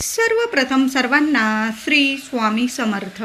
सर्वप्रथम सर्वांना श्री स्वामी समर्थ.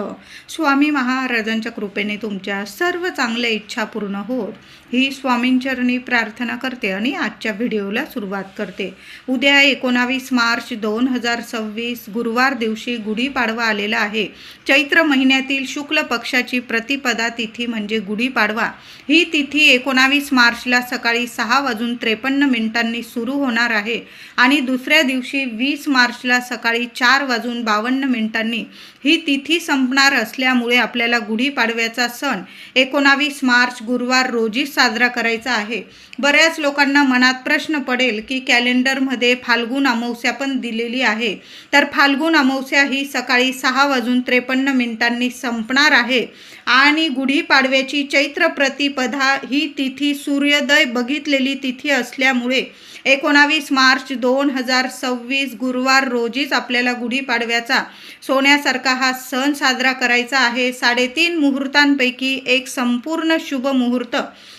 स्वामी महाराजांच्या कृपेने तुमच्या सर्व चांगल्या इच्छा पूर्ण होत ही स्वामींचरणी प्रार्थना करते आणि आजच्या व्हिडिओला सुरुवात करते. उद्या 19 मार्च 2026 गुरुवार दिवशी गुढीपाडवा आलेला आहे. चैत्र महिन्यातील शुक्ल पक्षाची प्रतिपदा तिथी म्हणजे गुढीपाडवा. ही तिथी 19 मार्चला सकाळी 6:53 सुरू होणार आहे आणि दुसऱ्या दिवशी 20 मार्चला सकाळी 4:52 ही तिथी संपणार असल्यामुळे आपल्याला गुढीपाडव्याचा सण 19 मार्च गुरुवार रोजी साजरा करायचा आहे. बऱ्याच लोकांना मनात प्रश्न पडेल की कॅलेंडरमध्ये फाल्गुन अमावस्या पण दिलेली आहे, तर फाल्गुन अमावस्या ही सकाळी 6:53 संपणार आहे आणि गुढीपाडव्याची चैत्र प्रतिपदा ही तिथी सूर्योदय बघितलेली तिथी असल्यामुळे 19 मार्च 2026 गुरुवार रोजीच आपल्याला गुढीपाडव्याचा सोन्यासारखा हा सण साजरा करायचा आहे. 3.5 मुहूर्तांपैकी एक संपूर्ण शुभ मुहूर्त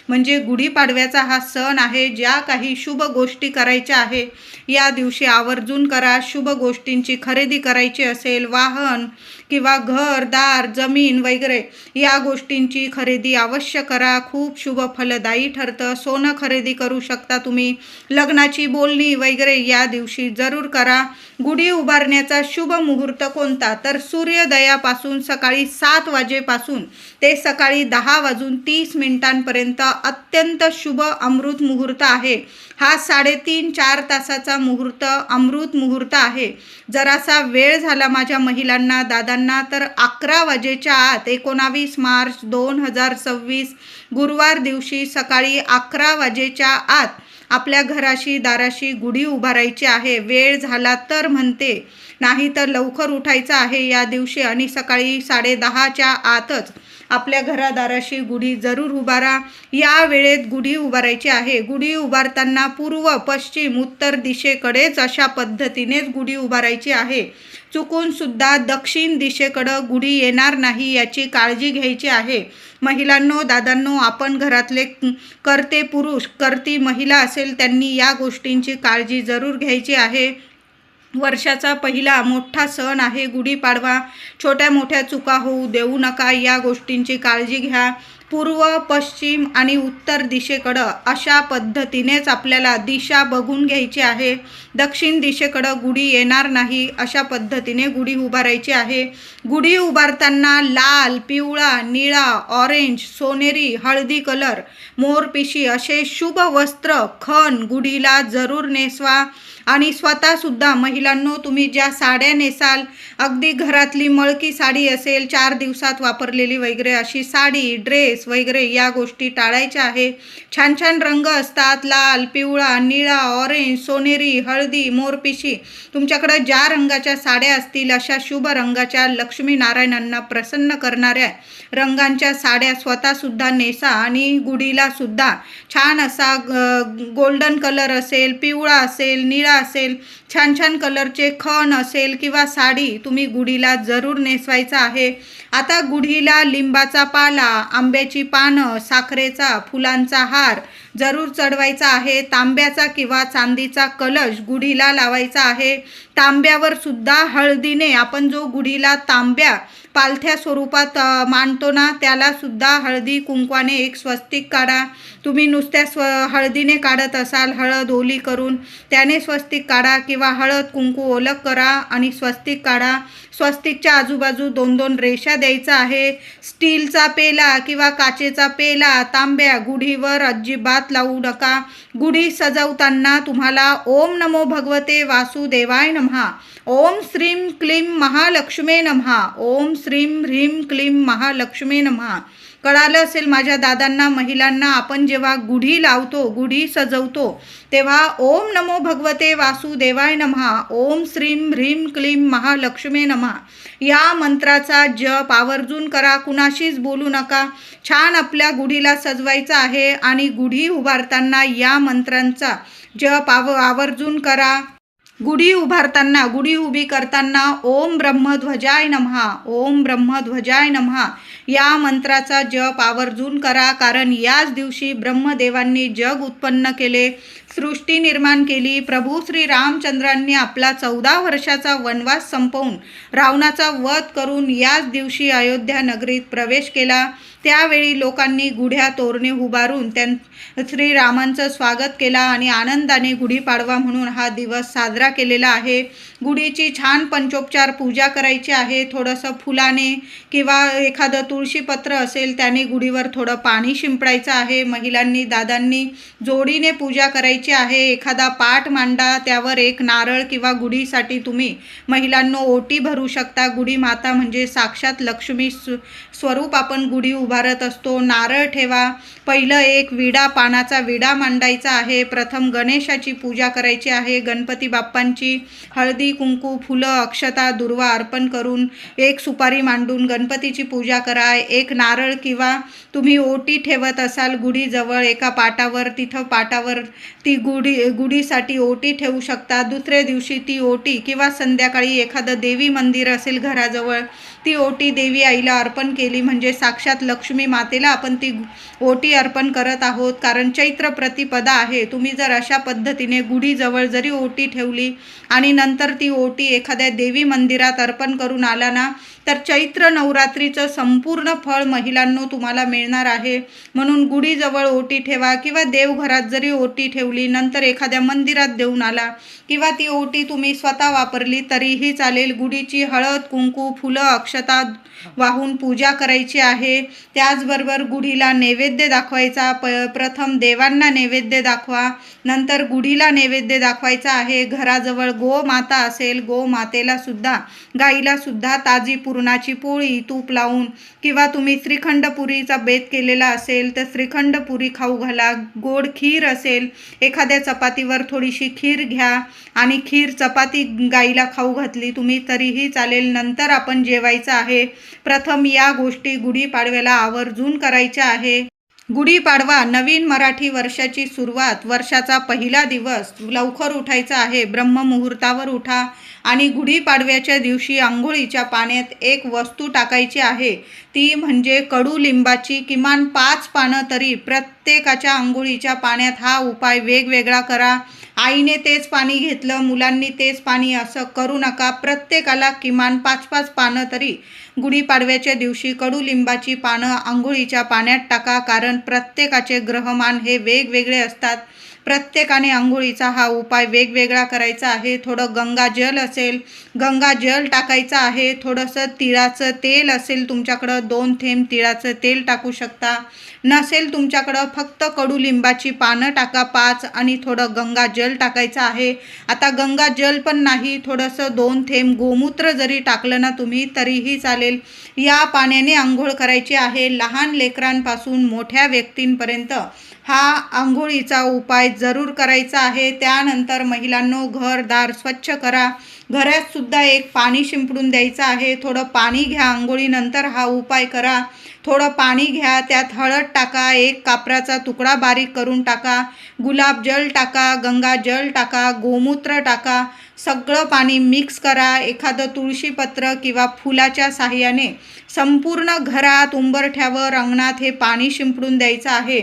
म्हणजे गुढीपाडव्याचा हा सण आहे. ज्या काही शुभ गोष्टी करायच्या आहे या दिवशी आवर्जून करा. शुभ गोष्टींची खरेदी करायची असेल, वाहन किंवा घर दार जमीन वगैरे या गोष्टींची खरेदी अवश्य करा. खूप शुभ फलदायी ठरतं. सोनं खरेदी करू शकता तुम्ही. लग्नाची बोलणी वगैरे या दिवशी जरूर करा. गुढी उभारण्याचा शुभ मुहूर्त कोणता, तर सूर्योदयापासून सकाळी 7 वाजेपासून ते सकाळी 10:30 अत्यंत शुभ अमृत मुहूर्त आहे. हा 3.5-4 तासाचा मुहूर्त अमृत मुहूर्त आहे. जरासा वेळ झाला माझ्या महिलांना दादांना तर 11 वाजेच्या आत 19 मार्च 2026 गुरुवार दिवशी सकाळी 11 वाजेच्या आत आपल्या घराशी दाराशी गुढी उभारायची आहे. वेळ झाला तर म्हणते, नाही तर लवकर उठायचं आहे या दिवशी आणि सकाळी 10:30च्या आतच आपल्या घरादाराशी गुढी जरूर उभारा. या वेळेत गुढी उभारायची आहे. गुढी उभारताना पूर्व पश्चिम उत्तर दिशेकडेच अशा पद्धतीनेच गुढी उभारायची आहे. चुकून सुद्धा दक्षिण दिशेकडं गुढी येणार नाही याची काळजी घ्यायची आहे. महिलांनो दादांनो, आपण घरातले करते पुरुष करती महिला असेल त्यांनी या गोष्टींची काळजी जरूर घ्यायची आहे. वर्षाचा पहिला मोठा सण आहे गुढीपाडवा. छोट्या मोठ्या चुका होऊ देऊ नका. या गोष्टींची काळजी घ्या. पूर्व पश्चिम आणि उत्तर दिशेकडं अशा पद्धतीनेच आपल्याला दिशा बघून घ्यायची आहे. दक्षिण दिशेकडं गुढी येणार नाही अशा पद्धतीने गुढी उभारायची आहे. गुढी उभारताना लाल, पिवळा, निळा, ऑरेंज, सोनेरी, हळदी कलर, मोरपिशी असे शुभ वस्त्र खण गुढीला जरूर नेसवा. आणि स्वतःसुद्धा महिलांनो, तुम्ही ज्या साड्या नेसाल, अगदी घरातली मळकी साडी असेल 4 दिवसात वापरलेली वगैरे अशी साडी ड्रेस वगैरे या गोष्टी टाळायच्या आहे. छान छान रंग असतात, लाल, पिवळा, निळा, ऑरेंज, सोनेरी, हळदी, मोरपिशी. तुमच्याकडे ज्या रंगाच्या साड्या असतील अशा शुभ रंगाच्या लक्ष्मीनारायणांना प्रसन्न करणाऱ्या रंगांच्या साड्या स्वतःसुद्धा नेसा आणि गुढीला सुद्धा छान असा गोल्डन कलर असेल, पिवळा असेल, निळा असेल, छान छान कलरचे खण असेल किंवा साडी तुम्ही गुढीला जरूर नेसवायचा आहे. आता गुढीला लिंबाचा पाला, आंब्याची पानं, साखरेचा, फुलांचा हार जरूर चढवायचा आहे. तांब्याचा किंवा चांदीचा कलश गुढीला लावायचा आहे. तांब्यावर सुद्धा हळदीने आपण जो गुढीला तांब्या पालथ्या स्वरूपात मांडतो ना, त्याला सुद्धा हळदी कुंकवाने एक स्वस्तिक काढा. तुम्ही नुसत्या हळदीने काढत असाल, हळद ओली करून त्याने स्वस्तिक काढा किंवा हळद कुंकू ओलक करा आणि स्वस्तिक काढा. स्वस्तिकच्या आजूबाजू 2-2 रेषा द्यायचा आहे. स्टीलचा पेला किंवा काचेचा पेला, तांब्या गुढीवर अजिबात लावू नका. गुढी सजवताना तुम्हाला ओम नमो भगवते वासुदेवाय नमः, ओम श्रीं क्लीं महालक्ष्मी नमः, ओम श्रीं ह्रीं क्लीं महालक्ष्मी नमः. कळालं असेल माझ्या दादांना महिलांना, आपण जेव्हा गुढी लावतो, गुढी सजवतो तेव्हा ओम नमो भगवते वासुदेवाय नमः, ओम श्रीं ह्रीं क्लीं महालक्ष्मी नमः या मंत्राचा जप आवर्जून करा. कुणाशीच बोलू नका. छान आपल्या गुढीला सजवायचं आहे आणि गुढी उभारताना या मंत्रांचा जप आवर्जून करा. गुढी उभारताना, गुढी उभी करताना ओम ब्रह्मध्वजाय नमः, ओम ब्रह्मध्वजाय नमः या मंत्राचा जप आवर्जून करा. कारण याच दिवशी ब्रह्मदेवांनी जग उत्पन्न केले. सृष्टी निर्माण केली। प्रभू श्री रामचंद्रांनी आपला 14 वर्षाचा वनवास संपवून रावणाचा वध करून याच दिवशी अयोध्या नगरीत प्रवेश केला। त्यावेळी लोकांनी गुढ्या तोरणे उभारून श्रीरामांचं स्वागत केला आणि आनंदाने गुढीपाडवा म्हणून हा दिवस साजरा केलेला आहे। गुढीची छान पंचोपचार पूजा करायची आहे। थोडंसं फुलाने किंवा एखादं तुळशीपत्र असेल त्याने गुढीवर थोडं पाणी शिंपडायचं आहे। महिलांनी दादांनी जोडीने पूजा करायची आहे। एखादा पाट मांडा, त्यावर एक नारळ किंवा गुढीसाठी तुम्ही महिलांनो ओटी भरू शकता। गुढी माता म्हणजे साक्षात लक्ष्मी स्वरूप आपण गुढी उभारत असतो। नारळ ठेवा। पहिलं एक विडा, पानाचा विडा मांडायचा आहे। प्रथम गणेशाची पूजा करायची आहे। गणपती बाप्पांची हळदी कुंकू फुलं अक्षता दुर्वा अर्पण करून एक सुपारी मांडून गणपतीची पूजा करा। एक नारळ किंवा तुम्ही ओटी ठेवत असाल गुढीजवळ एका पाटावर, तिथं पाटावर ती गुढीसाठी ओटी ठेवू शकता। दुसऱ्या दिवशी ती ओटी किंवा संध्याकाळी एखादं देवी मंदिर असेल घराजवळ, ती ओटी देवी आईला अर्पण केली म्हणजे साक्षात लक्ष्मी मातेला आपण ती ओटी अर्पण करत आहोत। कारण चैत्र प्रतिपदा आहे। तुम्ही जर अशा पद्धतीने गुढीजवळ जरी ओटी ठेवली आणि नंतर ती ओटी एखाद्या देवी मंदिरात अर्पण करून आला ना, तर चैत्र नवरात्रीचं संपूर्ण फळ महिलांनो तुम्हाला मिळणार आहे। म्हणून गुढीजवळ ओटी ठेवा किंवा देवघरात जरी ओटी ठेवली, नंतर एखाद्या मंदिरात देऊन आला किंवा ती ओटी तुम्ही स्वतः वापरली तरीही चालेल। गुढीची हळद कुंकू फुलं अक्षता वाहून पूजा करायची आहे। त्याचबरोबर गुढीला नैवेद्य दाखवायचा। प्रथम देवांना नैवेद्य दाखवा, नंतर गुढीला नैवेद्य दाखवायचा आहे। घराजवळ गोमाता असेल, गोमातेला सुद्धा, गाईला सुद्धा ताजी पुरणाची पोळी तूप लावून किंवा तुम्ही श्रीखंड पुरीचा बेत केलेला असेल तर श्रीखंड पुरी खाऊ घाला। गोड खीर असेल, एखाद्या चपातीवर थोडीशी खीर घ्या आणि खीर चपाती गाईला खाऊ घातली तुम्ही तरीही चालेल। नंतर आपण जेवायचं आहे। प्रथम या गोष्टी गुढीपाडव्याला आवर्जून करायच्या आहे। गुढीपाडवा नवीन मराठी वर्षाची सुरुवात, वर्षाचा पहिला दिवस। लवकर उठायचं आहे, ब्रह्ममुहूर्तावर उठा आणि गुढीपाडव्याच्या दिवशी आंघोळीच्या पाण्यात एक वस्तू टाकायची आहे, ती म्हणजे कडुलिंबाची किमान 5 पानं तरी प्रत्येकाच्या आंघोळीच्या पाण्यात। हा उपाय वेगवेगळा करा। आईने तेच पाणी घेतलं, मुलांनी तेच पाणी, असं करू नका। प्रत्येकाला किमान 5-5 पानं तरी गुढीपाडव्याच्या दिवशी कडुलिंबाची पानं आंघोळीच्या पाण्यात टाका। कारण प्रत्येकाचे ग्रहमान हे वेगवेगळे असतात। प्रत्येकाने आंघोळीचा हा उपाय वेगवेगळा करायचा आहे। थोडं गंगाजल असेल, गंगाजल टाकायचं आहे। थोडंसं तिळाचं तेल असेल तुमच्याकडं, 2 थेंब तिळाचं तेल टाकू शकता। नसेल तुमच्याकडं फक्त कडुलिंबाची पानं टाका 5 आणि थोडं गंगाजल टाकायचं आहे। आता गंगाजल पण नाही, थोडंसं 2 थेंब गोमूत्र जरी टाकलं ना तुम्ही तरीही चालेल। या पाण्याने आंघोळ करायची आहे। लहान लेकरांपासून मोठ्या व्यक्तींपर्यंत हा आंघोळीचा उपाय जरूर करायचा आहे। त्यानंतर महिलांनो घरदार स्वच्छ करा। घरात सुद्धा एक पाणी शिंपडून द्यायचं आहे। थोडं पाणी घ्या, आंघोळीनंतर हा उपाय करा। थोडं पाणी घ्या, त्यात हळद टाका, एक कापराचा तुकडा बारीक करून टाका, गुलाबजल टाका, गंगाजल टाका, गोमूत्र टाका, सगळं पाणी मिक्स करा। एखादं तुळशीपत्र किंवा फुलाच्या साहाय्याने संपूर्ण घरात, उंबरठ्यावर, अंगणात हे पाणी शिंपडून द्यायचं आहे।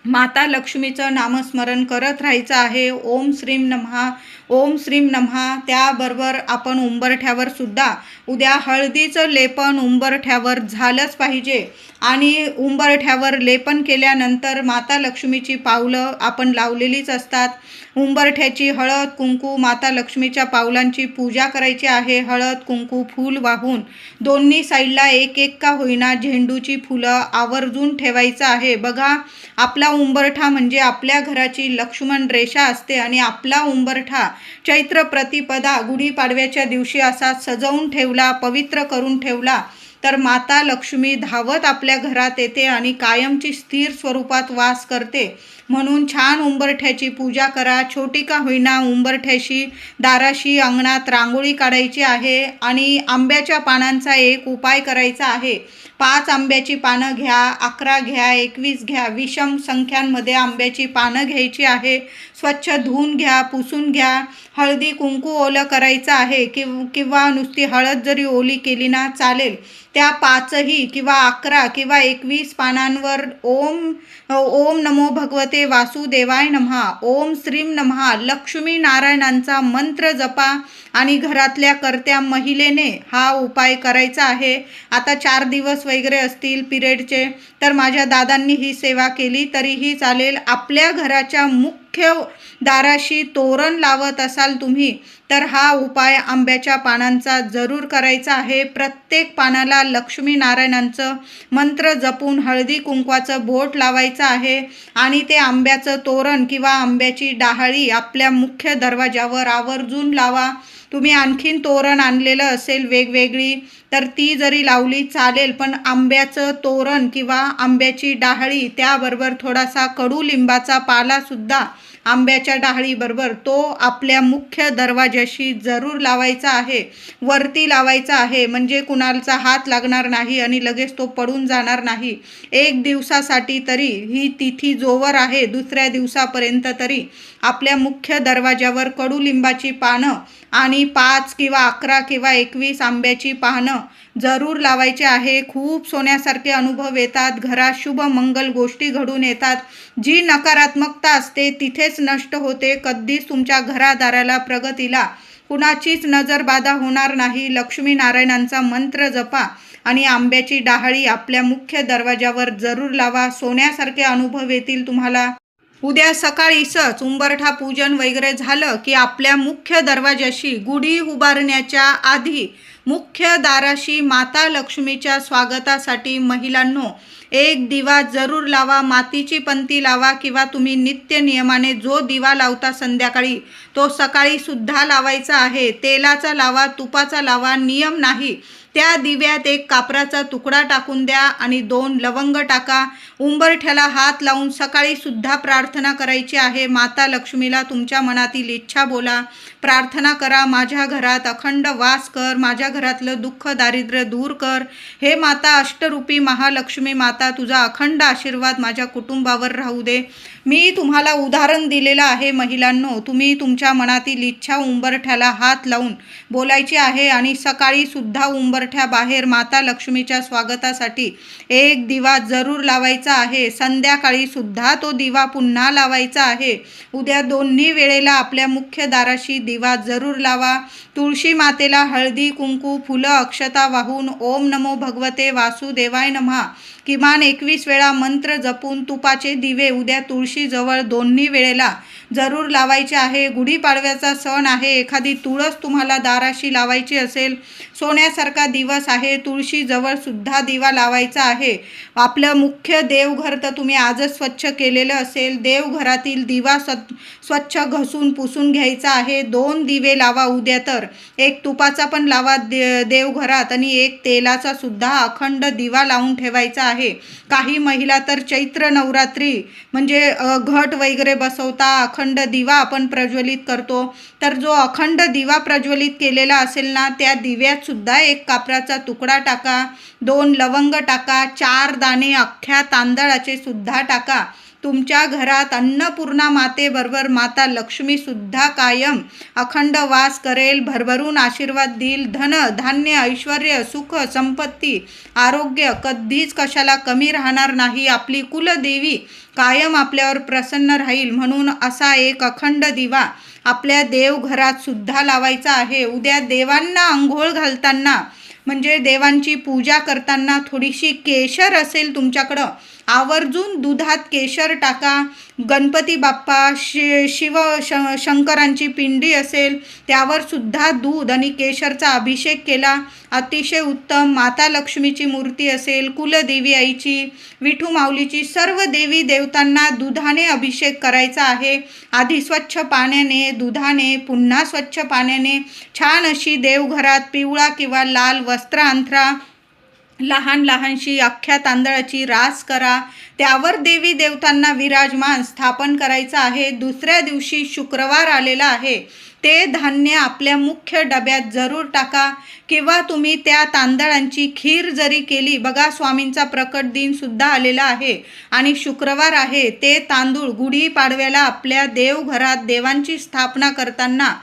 माता लक्ष्मीचं नामस्मरण करत राहायचं आहे। ओम श्रीम नमः, ओम श्रीम नमः। त्याबरोबर आपण उंबरठ्यावर सुद्धा उद्या हळदीचं लेपन उंबरठ्यावर झालंच पाहिजे आणि उंबरठ्यावर लेपन केल्यानंतर माता लक्ष्मीची पावलं आपण लावलेलीच असतात। उंबरठ्याची हळद कुंकू माता लक्ष्मीच्या पावलांची पूजा करायची आहे। हळद कुंकू फूल वाहून दोन्ही साईडला एक एक का होईना झेंडूची फुलं आवर्जून ठेवायचं आहे। बघा, आपला उंबरठा म्हणजे आपल्या घराची लक्ष्मण रेषा असते आणि आपला उंबरठा चैत्र प्रतिपदा गुढीपाडव्याच्या दिवशी असा सजवून ठेवला, पवित्र करून ठेवला तर माता लक्ष्मी धावत आपल्या घरात येते आणि कायमची स्थिर स्वरूपात वास करते। म्हणून छान उंबरठ्याची पूजा करा। छोटी का होईना उंबरठ्याशी दाराशी अंगणात रांगोळी काढायची आहे आणि आंब्याच्या पानांचा एक उपाय करायचा आहे। 5 आंब्याची पानं घ्या, 11 घ्या, 21 घ्या, विषम संख्यांमध्ये आंब्याची पानं घ्यायची आहे. स्वच्छ धुवून घ्या, पुसून घ्या. हळदी कुंकू ओलं करायचं आहे किंवा नुसती हळद जरी ओली केली ना चालेल. त्या 5ही किंवा 11 किंवा 21 पानांवर ओम नमो भगवते वासुदेवाय नमः, ओम श्रीम नमः, लक्ष्मी नारायणांचा मंत्र जपा आणि घरातल्या कर्त्या महिलेने हा उपाय करायचा आहे. आता 4 दिवस वगैरे असतील पिरियडचे, तर माझ्या दादांनी ही सेवा केली तरीही चालेल. आपल्या घराच्या मुख्य दाराशी तोरण लावत असाल तुम्ही, तर हा उपाय आंब्याच्या पानांचा जरूर करायचा आहे. प्रत्येक पानाला लक्ष्मी नारायणांचं मंत्र जपून हळदी कुंकवाचं बोट लावायचं आहे आणि ते आंब्याचं तोरण किंवा आंब्याची डहाळी आपल्या मुख्य दरवाजावर आवर्जून लावा. तुम्ही आणखीन तोरण आणलेलं असेल वेगवेगळी, तर ती जरी लावली चालेल, पण आंब्याचं तोरण किंवा आंब्याची डहाळी त्याबरोबर थोडासा कडुलिंबाचा पालासुद्धा आंब्याच्या डहाळीबरोबर तो आपल्या मुख्य दरवाजाशी जरूर लावायचा आहे. वरती लावायचा आहे, म्हणजे कुणाचा हात लागणार नाही आणि लगेच तो पडून जाणार नाही. 1 दिवसासाठी तरी ही तिथी जोवर आहे, दुसऱ्या दिवसापर्यंत तरी आपल्या मुख्य दरवाजावर कडुलिंबाची पानं आणि 5 किंवा 11 किंवा 21 आंब्याची पानं जरूर लावायचे आहे. खूप सोन्यासारखे अनुभव येतात, घरात शुभ मंगल गोष्टी घडून येतात. जी नकारात्मकता असते तिथेच नष्ट होते. कधीच तुमच्या घरादाराला प्रगतीला कुणाचीच नजरबाधा होणार नाही. लक्ष्मी नारायणांचा मंत्र जपा आणि आंब्याची डहाळी आपल्या मुख्य दरवाजावर जरूर लावा. सोन्यासारखे अनुभव येतील तुम्हाला. उद्या सकाळीच उंबरठा पूजन वगैरे झालं की आपल्या मुख्य दरवाजाशी गुढी उभारण्याच्या आधी मुख्य दाराशी माता लक्ष्मीच्या स्वागतासाठी महिलांनो 1 दिवा जरूर लावा. मातीची पंती लावा किंवा तुम्ही नित्य नियमाने जो दिवा लावता संध्याकाळी तो सकाळी सुद्धा लावायचा आहे. तेलाचा लावा, तुपाचा लावा, नियम नाही. त्या दिव्यात 1 कापराचा तुकडा टाकून द्या आणि 2 लवंग टाका. उंबरठ्याला हात लावून सकाळी सुद्धा प्रार्थना करायची आहे. माता लक्ष्मीला तुमच्या मनातील इच्छा बोला, प्रार्थना करा. माझ्या घरात अखंड वास कर, माझ्या घरातलं दुःख दारिद्र्य दूर कर. हे माता अष्टरूपी महालक्ष्मी माता, तुझा अखंड आशीर्वाद माझ्या कुटुंबावर राहू दे. मी तुम्हाला उदाहरण दिलेलं आहे महिलांनो. तुम्ही तुमच्या मनातील इच्छा उंबरठ्याला हात लावून बोलायची आहे आणि सकाळी सुद्धा उंबरठ्याबाहेर माता लक्ष्मीच्या स्वागतासाठी 1 दिवा जरूर लावायचा आहे. संध्याकाळी सुद्धा तो दिवा पुन्हा लावायचा आहे. उद्या दोन्ही वेळेला आपल्या मुख्य दाराशी दिवा जरूर लावा. तुळशी मातेला हळदी कुंकू फुलं अक्षता वाहून ओम नमो भगवते वासुदेवाय नमः किमान 21 वेळा मंत्र जपून तुपाचे दिवे उद्या तुळशीजवळ दोन्ही वेळेला जरूर लावायचे आहे. गुढीपाडव्याचा सण आहे. एखादी तुळस तुम्हाला दाराशी लावायची असेल, सोन्यासारखा दिवस आहे, तुळशीजवळ सुद्धा दिवा लावायचा आहे. आपलं मुख्य देवघर तर तुम्ही आजच स्वच्छ केलेलं असेल. देवघरातील दिवा स्वच्छ घसून पुसून घ्यायचा आहे. 2 दिवे लावा उद्या, तर 1 तुपाचा पण लावा देवघरात आणि 1 तेलाचा सुद्धा अखंड दिवा लावून ठेवायचा आहे. काही महिला तर चैत्र नवरात्री म्हणजे घट वगैरे बसवता, अखंड दिवा आपण प्रज्वलित करतो. तर जो अखंड दिवा प्रज्वलित केलेला असेल ना, त्या दिव्यात सुद्धा 1 कापराचा तुकडा टाका, 2 लवंग टाका, 4 दाणे अख्ख्या तांदळाचे सुद्धा टाका. तुमच्या घरात अन्नपूर्णा मातेबरोबर माता लक्ष्मी सुद्धा कायम अखंड वास करेल, भरभरून आशीर्वाद देईल. धन धान्य ऐश्वर्य सुख संपत्ती आरोग्य कधीच कशाला कमी राहणार नाही. आपली कुलदेवी कायम आपल्यावर प्रसन्न राहील. म्हणून असा 1 अखंड दिवा आपल्या देवघरात सुद्धा लावायचा आहे. उद्या देवांना आंघोळ घालताना म्हणजे देवांची पूजा करताना थोडीशी केशर असेल तुमच्याकडं, आवर्जून दुधात केशर टाका. गणपती बाप्पा शंकरांची पिंडी असेल त्यावर सुद्धा दूध आणि केशरचा अभिषेक केला, अतिशय उत्तम. माता लक्ष्मीची मूर्ती असेल, कुलदेवी आईची, विठू माऊलीची, सर्व देवी देवतांना दुधाने अभिषेक करायचा आहे. आधी स्वच्छ पाण्याने, दुधाने, पुन्हा स्वच्छ पाण्याने छान अशी देवघरात पिवळा किंवा लाल वस्त्र अंथरा. लहान लहानशी अख्ख्या तांदळाची रास करा, त्यावर देवी देवतांना विराजमान स्थापन करायचं आहे. दुसऱ्या दिवशी शुक्रवार आलेला आहे, ते धान्य आपल्या मुख्य डब्यात जरूर टाका किंवा तुम्ही त्या तांदळांची खीर जरी केली. बघा, स्वामींचा प्रकट दिन सुद्धा आलेला आहे आणि शुक्रवार आहे. ते तांदूळ गुढीपाडव्याला आपल्या देवघरात देवांची स्थापना करताना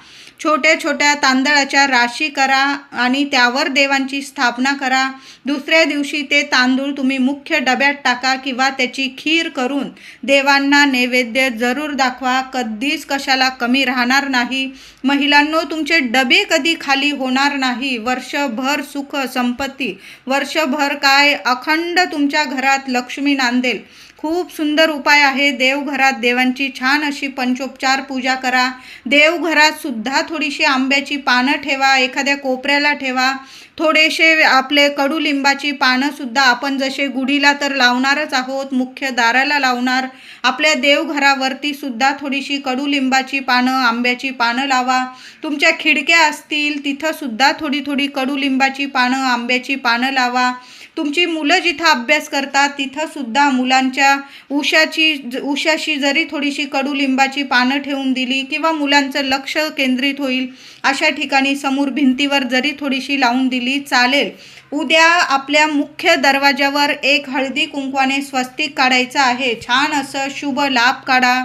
छोट्या छोट्या तांदळाच्या राशी करा आणि त्यावर देवांची स्थापना करा. दुसऱ्या दिवशी ते तांदूळ तुम्ही मुख्य डब्यात टाका किंवा त्याची खीर करून देवांना नैवेद्य जरूर दाखवा. कधीच कशाला कमी राहणार नाही. महिलांनो, तुमचे डबे कधी खाली होणार नाही. वर्षभर सुख संपत्ती, वर्षभर काय अखंड तुमच्या घरात लक्ष्मी नांदेल. खूप सुंदर उपाय आहे. देवघरात देवांची छान अशी पंचोपचार पूजा करा. देवघरात सुद्धा थोडीशी आंब्याची पानं ठेवा, एखाद्या कोपऱ्याला ठेवा. थोडेसे आपले कडुलिंबाची पानं सुद्धा, आपण जसे गुढीला तर लावणारच आहोत, मुख्य दाराला लावणार, आपल्या देवघरावरती सुद्धा थोडीशी कडुलिंबाची पानं, आंब्याची पानं लावा. तुमच्या खिडक्या असतील तिथं सुद्धा थोडी थोडी कडुलिंबाची पानं, आंब्याची पानं लावा. तुमची मुलं जिथं अभ्यास करतात तिथं सुद्धा मुलांच्या उशाशी जरी थोडीशी कडुलिंबाची पानं ठेवून दिली किंवा मुलांचं लक्ष केंद्रित होईल अशा ठिकाणी समोर भिंतीवर जरी थोडीशी लावून दिली चालेल. उद्या आपल्या मुख्य दरवाजावर एक हळदी कुंकवाने स्वस्तिक काढायचं आहे. छान असं शुभ लाभ काढा,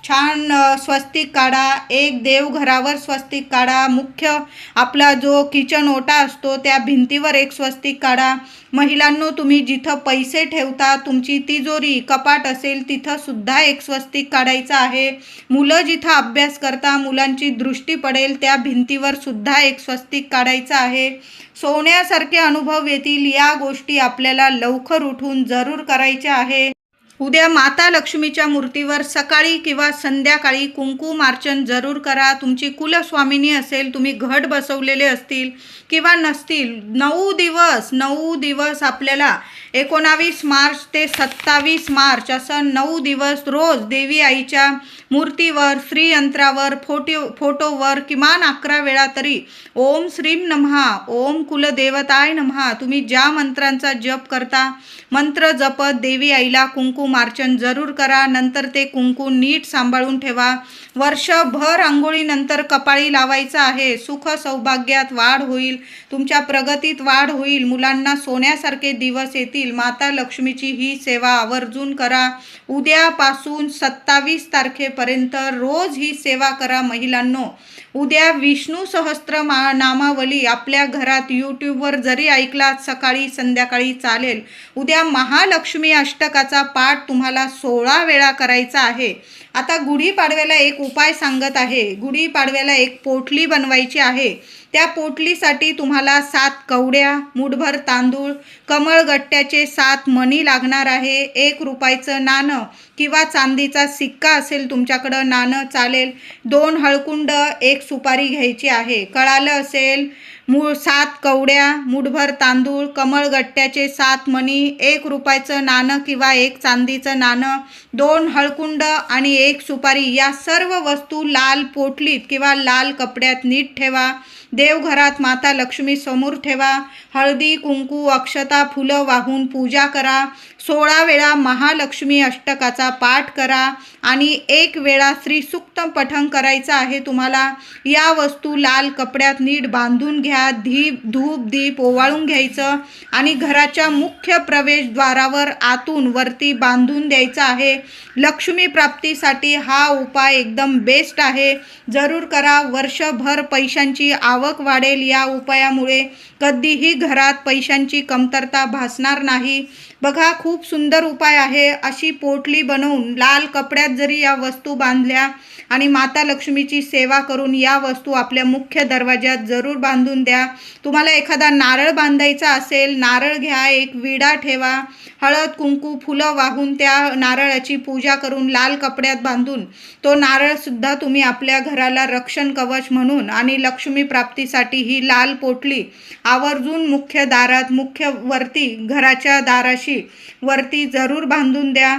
छान स्वस्तिक काढा. एक देवघरावर स्वस्तिक काढा. मुख्य आपला जो किचन ओटा असतो त्या भिंतीवर एक स्वस्तिक काढा. महिलांनो, तुम्ही जिथं पैसे ठेवता, तुमची तिजोरी कपाट असेल तिथं सुद्धा एक स्वस्तिक काढायचं आहे. मुलं जिथं अभ्यास करता, मुलांची दृष्टी पडेल त्या भिंतीवर सुद्धा एक स्वस्तिक काढायचं आहे. सोन्यासारखे अनुभव येतील. या गोष्टी आपल्याला लवकर उठून जरूर करायच्या आहे. उद्या माता लक्ष्मीच्या मूर्तीवर सकाळी किंवा संध्याकाळी कुंकुमार्चन जरूर करा. तुमची कुलस्वामिनी असेल, तुम्ही घट बसवलेले असतील किंवा नसतील, 9 दिवस आपल्याला 19 मार्च ते 27 मार्च असं 9 दिवस रोज देवी आईच्या मूर्तीवर, श्रीयंत्रावर, फोटोवर किमान 11 वेळा तरी ओम श्रीम नमः, ओम कुलदेवताय नमः, तुम्ही ज्या मंत्रांचा जप करता मंत्र जपत देवी आईला कुंकुमार्चन जरूर करा. नंतर ते कुंकू नीट सांभाळून ठेवा. वर्षभर आंघोळीनंतर कपाळी लावायचं आहे. सुख सौभाग्यात वाढ होईल, तुमच्या प्रगतीत वाढ होईल, मुलांना सोन्यासारखे दिवस येतील. माता लक्ष्मीची ही सेवा आवर्जून करा. उद्यापासून 27 तारखेपर्यंत रोज ही सेवा करा महिलांनो. उद्या विष्णू सहस्त्र नामावली आपल्या घरात यूट्यूबवर जरी ऐकलात सकाळी संध्याकाळी चालेल. उद्या महालक्ष्मी अष्टकाचा पाठ तुम्हाला 16 वेळा करायचा आहे. आता गुढीपाडव्याला एक उपाय सांगत आहे. गुढीपाडव्याला एक पोटली बनवायची आहे. त्या पोटलीसाठी तुम्हाला 7 कवड्या, मूठभर तांदूळ, कमळगट्ट्याचे 7 मणी लागणार आहे. 1 रुपयाचं नाणं किंवा चांदीचा सिक्का असेल तुमच्याकडं, नाणं चालेल. 2 हळकुंड, 1 सुपारी घ्यायची आहे. कळालं असेल. 7 कवड्या, मूठभर तांदूळ, कमळगट्ट्याचे 7 मणी, 1 रुपयाचं नाणं किंवा 1 चांदीचं नाणं, 2 हळकुंड आणि 1 सुपारी, या सर्व वस्तू लाल पोटलीत किंवा लाल कपड्यात नीट ठेवा. देवघरात माता लक्ष्मी समोर ठेवा. हळदी कुंकू अक्षता फुलं वाहून पूजा करा. 16 वेळा महालक्ष्मी अष्टकाचा पाठ करा आणि 1 वेळा श्रीसूक्त पठण करायचं आहे तुम्हाला. या वस्तू लाल कपड्यात नीट बांधून घ्या. धूप दीप ओवाळून घ्यायचं आणि घराच्या मुख्य प्रवेशद्वारावर आतून वरती बांधून द्यायचं आहे. लक्ष्मी प्राप्तीसाठी हा उपाय एकदम बेस्ट आहे. जरूर करा. वर्षभर पैशांची आवक वाढेल. या उपायामुळे कधीही घरात पैशांची कमतरता भासणार नाही. बघा, खूप सुंदर उपाय आहे. अशी पोटली बनवून लाल कपड्यात जरी या वस्तू बांधल्या आणि माता लक्ष्मीची सेवा करून या वस्तू आपल्या मुख्य दरवाज्यात जरूर बांधून द्या. तुम्हाला एखादा नारळ बांधायचा असेल, नारळ घ्या, एक विडा ठेवा, हळद कुंकू फुलं वाहून त्या नारळाची पूजा करून लाल कपड्यात बांधून तो नारळसुद्धा तुम्ही आपल्या घराला रक्षण कवच म्हणून आणि लक्ष्मी प्राप्तीसाठी ही लाल पोटली आवर्जून मुख्य दारात, मुख्य वरती घराच्या दाराशी वरती जरूर बांधून द्या.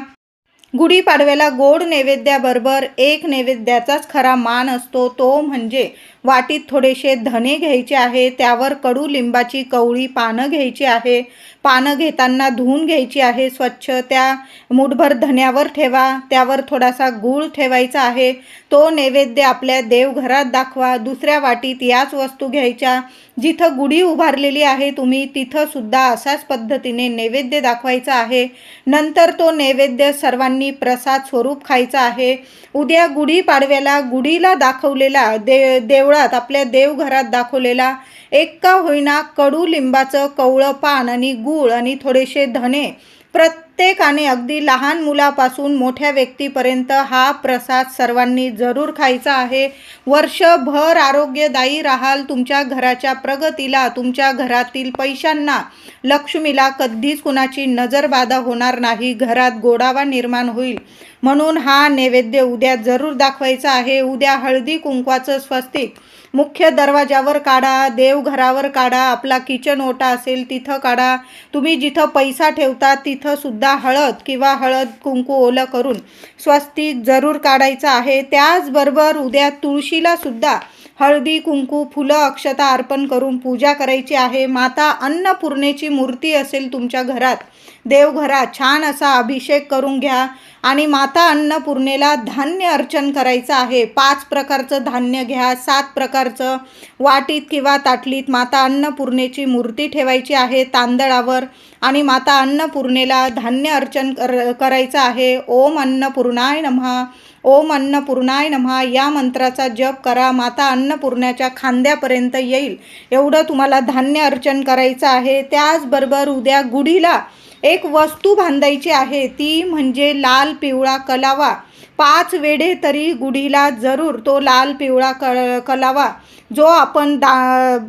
गुढीपाडव्याला गोड नैवेद्याबरोबर एक नैवेद्याचाच खरा मान असतो, तो म्हणजे वाटीत थोडेसे धणे घ्यायचे आहे, त्यावर कडुलिंबाची कवळी पानं घ्यायची आहे. पानं घेताना धुवून घ्यायची आहे स्वच्छ. त्या मूठभर धण्यावर ठेवा, त्यावर थोडासा गूळ ठेवायचा आहे. तो नैवेद्य आपल्या देवघरात दाखवा. दुसऱ्या वाटीत याच वस्तू घ्यायच्या. जिथं गुढी उभारलेली आहे तुम्ही तिथं सुद्धा अशाच पद्धतीने नैवेद्य दाखवायचा आहे. नंतर तो नैवेद्य सर्वांनी प्रसाद स्वरूप खायचा आहे. उद्या गुढीपाडव्याला गुढीला दाखवलेला देवळात आपल्या देवघरात दाखवलेला एक का होईना कडुलिंबाचं कवळं पान आणि गूळ आणि थोडेसे धणे प्रत्येकाने अगदी लहान मुलापासून मोठ्या व्यक्तीपर्यंत हा प्रसाद सर्वांनी जरूर खायचा आहे. वर्षभर आरोग्यदायी राहाल. तुमच्या घराच्या प्रगतीला, तुमच्या घरातील पैशांना, लक्ष्मीला कधीच कुणाची नजरबाधा होणार नाही. घरात गोडावा निर्माण होईल. म्हणून हा नैवेद्य उद्या जरूर दाखवायचा आहे. उद्या हळदी कुंकवाचं स्वस्तिक मुख्य दरवाजावर काढा, देवघरावर काढा, आपला किचन ओटा असेल तिथं काढा. तुम्ही जिथं पैसा ठेवता तिथं सुद्धा हळद किंवा हळद कुंकू ओलं करून स्वस्तिक जरूर काढायचं आहे. त्याचबरोबर उद्या तुळशीला सुद्धा हळदी कुंकू फुलं अक्षता अर्पण करून पूजा करायची आहे. माता अन्नपूर्णेची मूर्ती असेल तुमच्या घरात, देवघरात छान असा अभिषेक करून घ्या आणि माता अन्नपूर्णेला धान्य अर्चन करायचं आहे. 5 प्रकारचं धान्य घ्या. 7 प्रकारचं वाटीत किंवा ताटलीत माता अन्नपूर्णेची मूर्ती ठेवायची आहे तांदळावर आणि माता अन्नपूर्णेला धान्य अर्चन करायचं आहे. ओम अन्नपूर्णाय नमः, ओम अन्नपूर्णाय नमः या मंत्राचा जप करा. माता अन्नपूर्णाच्या खांद्यापर्यंत येईल एवढं तुम्हाला धान्य अर्चन करायचं आहे. त्याचबरोबर उद्या गुढीला एक वस्तू बांधायची आहे, ती म्हणजे लाल पिवळा कलावा. 5 वेढे तरी गुढीला जरूर तो लाल पिवळा कलावा जो आपण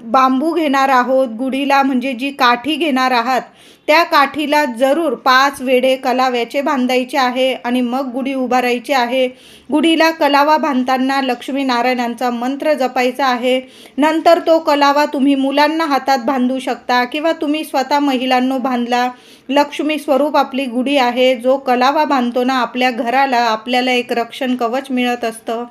बांबू घेणार आहोत गुढीला, म्हणजे जी काठी घेणार आहात त्या काठीला जरूर 5 वेढे कलाव्याचे बांधायचे आहे आणि मग गुढी उभारायची आहे. गुढीला कलावा बांधताना लक्ष्मीनारायणांचा मंत्र जपायचा आहे. नंतर तो कलावा तुम्ही मुलांना हातात बांधू शकता किंवा तुम्ही स्वतः महिलांनो बांधला. लक्ष्मी स्वरूप आपली गुढी आहे. जो कलावा बांधतो ना आपल्या घराला, आपल्याला एक रक्षण कवच मिळत असतं.